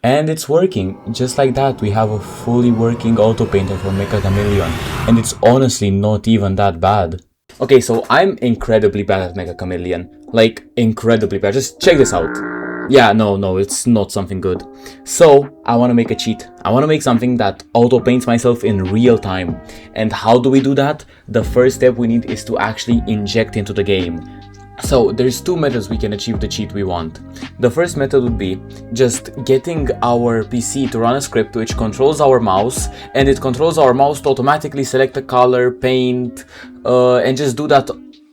And it's working. Just like that, we have a fully working auto painter for Mecha Chameleon. And it's honestly not even that bad. Okay, so I'm incredibly bad at Mecha Chameleon. Like, incredibly bad. Just check this out. Yeah, no, it's not something good. So, I want to make a cheat. I want to make something that auto-paints myself in real time. And how do we do that? The first step we need is to actually inject into the game. So, there's two methods we can achieve the cheat we want. The first method would be just getting our PC to run a script which controls our mouse, and it controls our mouse to automatically select a color, paint, and just do that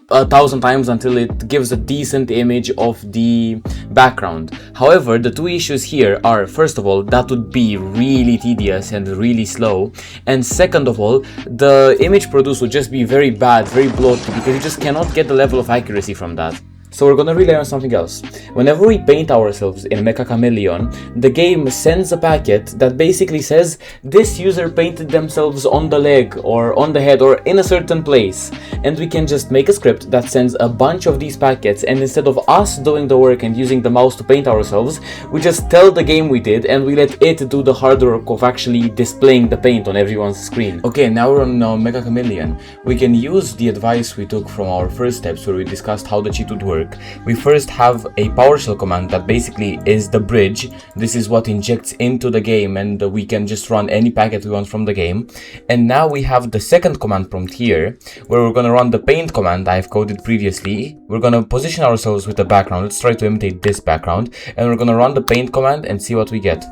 1,000 times until it gives a decent image of the background. However, the two issues here are, first of all, that would be really tedious and really slow, and second of all, the image produced would just be very bad, very bloated, because you just cannot get the level of accuracy from that. So we're gonna rely on something else. Whenever we paint ourselves in Mecha Chameleon, the game sends a packet that basically says this user painted themselves on the leg or on the head or in a certain place. And we can just make a script that sends a bunch of these packets, and instead of us doing the work and using the mouse to paint ourselves, we just tell the game we did and we let it do the hard work of actually displaying the paint on everyone's screen. Okay, now we're on Mecha Chameleon. We can use the advice we took from our first steps where we discussed how the cheat would work. We first have a PowerShell command that basically is the bridge. This is what injects into the game, and we can just run any packet we want from the game. And now we have the second command prompt here, where we're gonna run the paint command I've coded previously. We're gonna position ourselves with the background. Let's try to imitate this background, and we're gonna run the paint command and see what we get.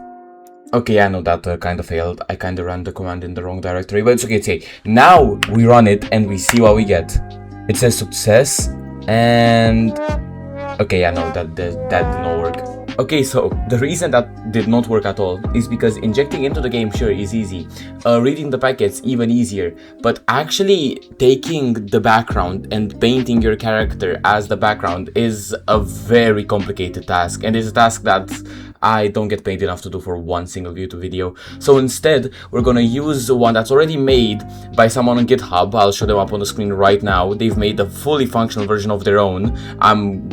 Okay, I know that kind of failed. I kind of ran the command in the wrong directory, but it's okay. It's okay. Now we run it and we see what we get. It says success. And okay, yeah, no, that did not work. Okay, so the reason that did not work at all is because injecting into the game, sure, is easy. Reading the packets, even easier. But actually taking the background and painting your character as the background is a very complicated task, and it's a task that I don't get paid enough to do for one single YouTube video. So instead, we're gonna use one that's already made by someone on GitHub. I'll show them up on the screen right now. They've made a fully functional version of their own. I'm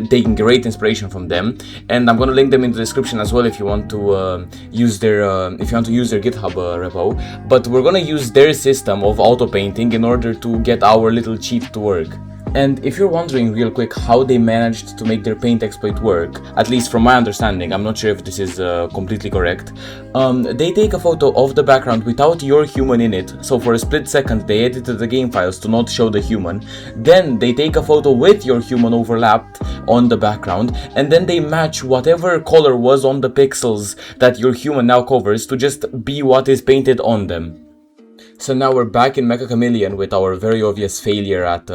taking great inspiration from them, and I'm gonna link them in the description as well if you want to use their GitHub repo. But we're gonna use their system of auto painting in order to get our little cheat to work. And if you're wondering real quick how they managed to make their paint exploit work, at least from my understanding, I'm not sure if this is completely correct, they take a photo of the background without your human in it, so for a split second they edited the game files to not show the human, then they take a photo with your human overlapped on the background, and then they match whatever color was on the pixels that your human now covers to just be what is painted on them. So now we're back in Mecha Chameleon with our very obvious failure at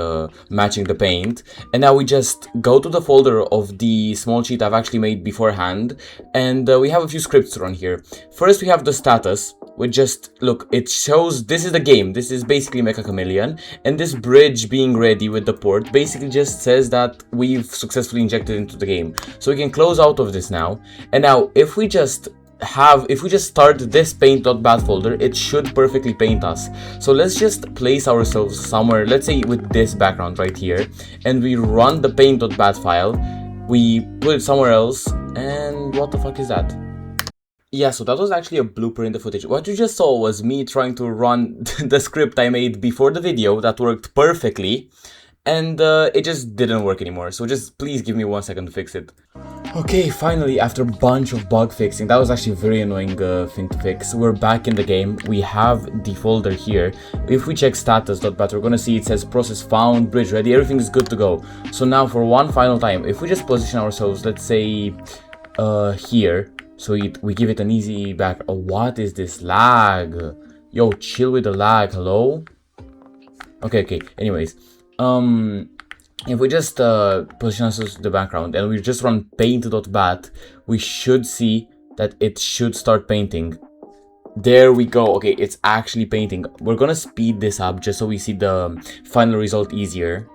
matching the paint, and now we just go to the folder of the small cheat I've actually made beforehand, and we have a few scripts to run here. First we have the status, which just, look, it shows this is the game, this is basically Mecha Chameleon, and this bridge being ready with the port basically just says that we've successfully injected into the game. So we can close out of this now, and now if we just start this paint.bat folder, it should perfectly paint us. So let's just place ourselves somewhere, let's say with this background right here, and we run the paint.bat file, we put it somewhere else, and what the fuck is that? Yeah, so that was actually a blooper in the footage. What you just saw was me trying to run the script I made before the video that worked perfectly, and it just didn't work anymore. So just please give me 1 second to fix it. Okay, finally, after a bunch of bug fixing, that was actually a very annoying thing to fix, we're back in the game. We have the folder here. If we check status.bat, we're gonna see it says process found, bridge ready, everything is good to go. So now for one final time, if we just position ourselves, let's say here, so we give it an easy back. Oh, what is this lag? Yo, chill with the lag, hello? Okay, anyways, if we just position ourselves to the background and we just run paint.bat, we should see that it should start painting. There we go. Okay, it's actually painting. We're gonna speed this up just so we see the final result easier.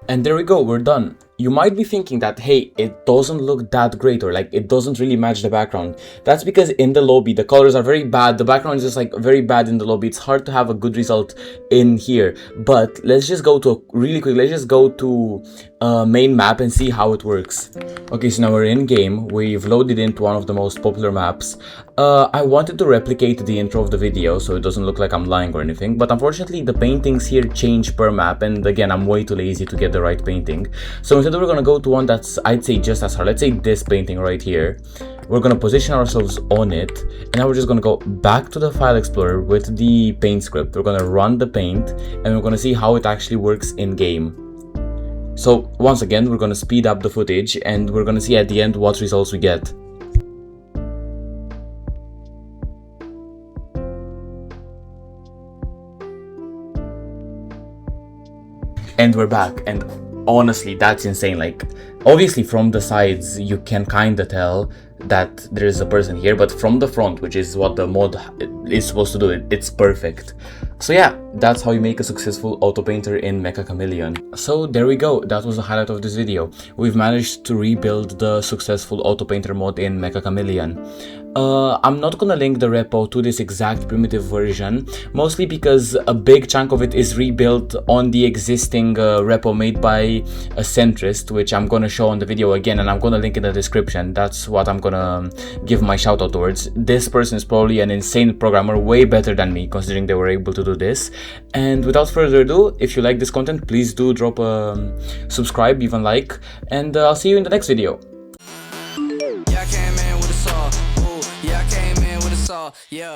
And there we go, we're done. you might be thinking that, hey, it doesn't look that great, or like it doesn't really match the background. That's because in the lobby the colors are very bad, the background is just like very bad in the lobby. It's hard to have a good result in here. But let's just go to really quick, let's just go to main map and see how it works. Okay, so now we're in game. We've loaded into one of the most popular maps. I wanted to replicate the intro of the video so it doesn't look like I'm lying or anything, but unfortunately the paintings here change per map, and again, I'm way too lazy to get the right painting. So instead we're gonna go to one that's, I'd say, just as hard. Let's say this painting right here. We're gonna position ourselves on it, and now we're just gonna go back to the file explorer with the paint script. We're gonna run the paint, and we're gonna see how it actually works in game. So once again, we're gonna speed up the footage, and we're gonna see at the end what results we get. And we're back, and honestly, that's insane. Like, obviously from the sides you can kind of tell that there is a person here, but from the front, which is what the mod is supposed to do, it's perfect. So yeah, that's how you make a successful auto painter in Mecha Chameleon. So there we go, that was the highlight of this video. We've managed to rebuild the successful auto painter mod in Mecha Chameleon. I'm not gonna link the repo to this exact primitive version, mostly because a big chunk of it is rebuilt on the existing repo made by acentrist, which I'm gonna show on the video again, and I'm gonna link in the description. That's what I'm gonna give my shout out towards. This person is probably an insane programmer, way better than me, considering they were able to do this. And without further ado, if you like this content, please do drop a subscribe, even like, and I'll see you in the next video. Yeah, I came in with a saw. Ooh, yeah, I came in with a saw. Yeah.